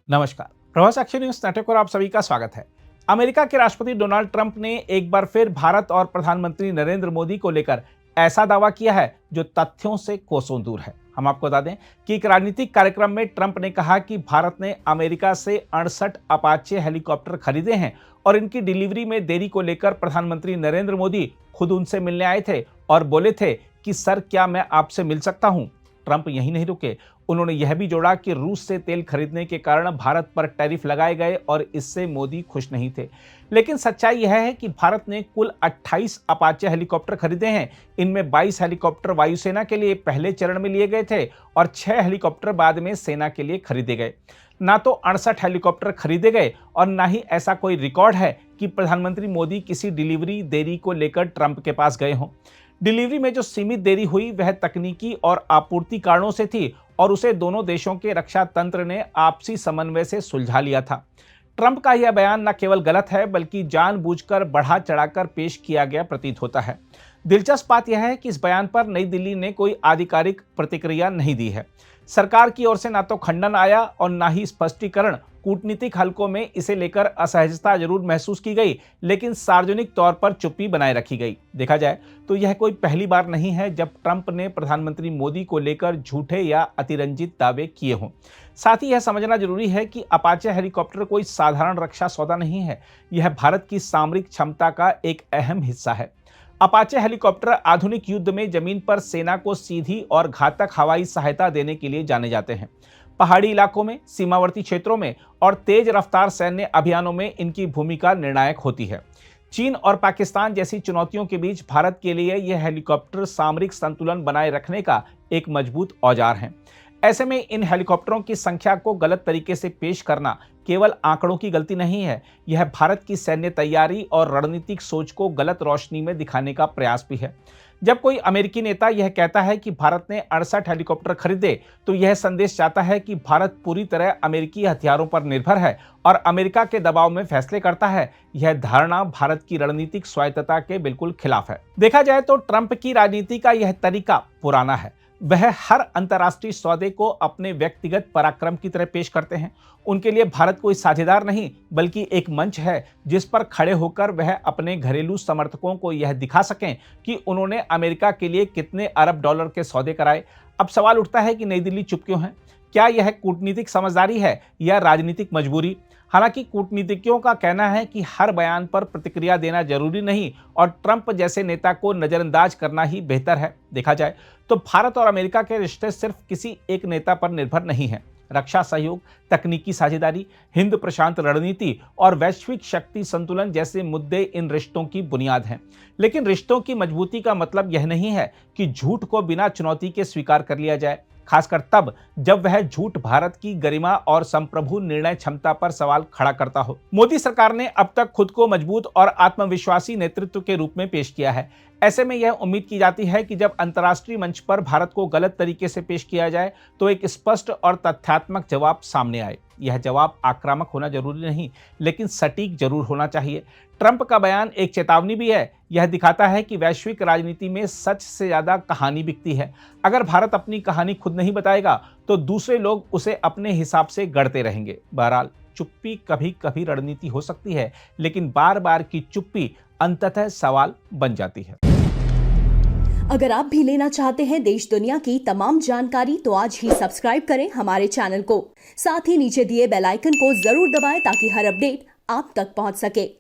नमस्कार। Prabhas action news network पर आप सभी का स्वागत है। अमेरिका के राष्ट्रपति डोनाल्ड ट्रंप ने एक बार फिर भारत और प्रधानमंत्री नरेंद्र मोदी को लेकर ऐसा दावा किया है जो तथ्यों से कोसों दूर है। हम आपको बता दें कि एक राजनीतिक कार्यक्रम में ट्रंप ने कहा कि भारत ने अमेरिका से 68 अपाचे हेलीकॉप्टर खरीदे हैं और इनकी डिलीवरी में देरी को लेकर प्रधानमंत्री नरेंद्र मोदी खुद उनसे मिलने आए थे और बोले थे कि सर, क्या मैं आपसे मिल सकता हूं। ट्रंप यहीं नहीं रुके, उन्होंने यह भी जोड़ा कि रूस से तेल खरीदने के कारण भारत पर टैरिफ लगाए गए और इससे मोदी खुश नहीं थे। लेकिन सच्चाई यह है कि भारत ने कुल 28 अपाचे हेलीकॉप्टर खरीदे हैं। इनमें 22 हेलीकॉप्टर वायुसेना के लिए पहले चरण में लिए गए थे और 6 हेलीकॉप्टर बाद में सेना के लिए खरीदे गए। ना तो 68 हेलीकॉप्टर खरीदे गए और ना ही ऐसा कोई रिकॉर्ड है कि प्रधानमंत्री मोदी किसी डिलीवरी देरी को लेकर ट्रंप के पास गए हों। डिलीवरी में जो सीमित देरी हुई वह तकनीकी और आपूर्ति कारणों से थी और उसे दोनों देशों के रक्षा तंत्र ने आपसी समन्वय से सुलझा लिया था। ट्रंप का यह बयान न केवल गलत है बल्कि जानबूझकर बढ़ा चढ़ाकर पेश किया गया प्रतीत होता है। दिलचस्प बात यह है कि इस बयान पर नई दिल्ली ने कोई आधिकारिक प्रतिक्रिया नहीं दी है। सरकार की ओर से ना तो खंडन आया और ना ही स्पष्टीकरण। कूटनीतिक हलकों में इसे लेकर असहजता जरूर महसूस की गई, लेकिन सार्वजनिक तौर पर चुप्पी बनाए रखी गई। देखा जाए तो यह कोई पहली बार नहीं है जब ट्रंप ने प्रधानमंत्री मोदी को लेकर झूठे या अतिरंजित दावे किए हों। साथ ही यह समझना जरूरी है कि अपाचे हेलीकॉप्टर कोई साधारण रक्षा सौदा नहीं है, यह भारत की सामरिक क्षमता का एक अहम हिस्सा है। अपाचे हेलीकॉप्टर आधुनिक युद्ध में जमीन पर सेना को सीधी और घातक हवाई सहायता देने के लिए जाने जाते हैं। पहाड़ी इलाकों में, सीमावर्ती क्षेत्रों में और तेज रफ्तार सैन्य अभियानों में इनकी भूमिका निर्णायक होती है। चीन और पाकिस्तान जैसी चुनौतियों के बीच भारत के लिए यह हेलीकॉप्टर सामरिक संतुलन बनाए रखने का एक मजबूत औजार है। ऐसे में इन हेलीकॉप्टरों की संख्या को गलत तरीके से पेश करना केवल आंकड़ों की गलती नहीं है, यह भारत की सैन्य तैयारी और रणनीतिक सोच को गलत रोशनी में दिखाने का प्रयास भी है। जब कोई अमेरिकी नेता यह कहता है कि भारत ने 68 हेलीकॉप्टर खरीदे, तो यह संदेश जाता है कि भारत पूरी तरह अमेरिकी हथियारों पर निर्भर है और अमेरिका के दबाव में फैसले करता है। यह धारणा भारत की रणनीतिक स्वायत्तता के बिल्कुल खिलाफ है। देखा जाए तो ट्रंप की राजनीति का यह तरीका पुराना है। वह हर अंतर्राष्ट्रीय सौदे को अपने व्यक्तिगत पराक्रम की तरह पेश करते हैं। उनके लिए भारत कोई साझेदार नहीं बल्कि एक मंच है जिस पर खड़े होकर वह अपने घरेलू समर्थकों को यह दिखा सकें कि उन्होंने अमेरिका के लिए कितने अरब डॉलर के सौदे कराए। अब सवाल उठता है कि नई दिल्ली चुप क्यों है? क्या यह कूटनीतिक समझदारी है या राजनीतिक मजबूरी? हालांकि कूटनीतिज्ञों का कहना है कि हर बयान पर प्रतिक्रिया देना जरूरी नहीं और ट्रंप जैसे नेता को नजरअंदाज करना ही बेहतर है। देखा जाए तो भारत और अमेरिका के रिश्ते सिर्फ किसी एक नेता पर निर्भर नहीं है। रक्षा सहयोग, तकनीकी साझेदारी, हिंद प्रशांत रणनीति और वैश्विक शक्ति संतुलन जैसे मुद्दे इन रिश्तों की बुनियाद हैं। लेकिन रिश्तों की मजबूती का मतलब यह नहीं है कि झूठ को बिना चुनौती के स्वीकार कर लिया जाए, खासकर तब जब वह झूठ भारत की गरिमा और संप्रभु निर्णय क्षमता पर सवाल खड़ा करता हो। मोदी सरकार ने अब तक खुद को मजबूत और आत्मविश्वासी नेतृत्व के रूप में पेश किया है। ऐसे में यह उम्मीद की जाती है कि जब अंतर्राष्ट्रीय मंच पर भारत को गलत तरीके से पेश किया जाए तो एक स्पष्ट और तथ्यात्मक जवाब सामने आए। यह जवाब आक्रामक होना जरूरी नहीं, लेकिन सटीक जरूर होना चाहिए। ट्रंप का बयान एक चेतावनी भी है। यह दिखाता है कि वैश्विक राजनीति में सच से ज्यादा कहानी बिकती है। अगर भारत अपनी कहानी खुद नहीं बताएगा तो दूसरे लोग उसे अपने हिसाब से गढ़ते रहेंगे। बहरहाल, चुप्पी कभी कभी रणनीति हो सकती है, लेकिन बार बार की चुप्पी अंततः सवाल बन जाती है। अगर आप भी लेना चाहते हैं देश दुनिया की तमाम जानकारी तो आज ही सब्सक्राइब करें हमारे चैनल को। साथ ही नीचे दिए बेल आइकन को जरूर दबाएं ताकि हर अपडेट आप तक पहुंच सके।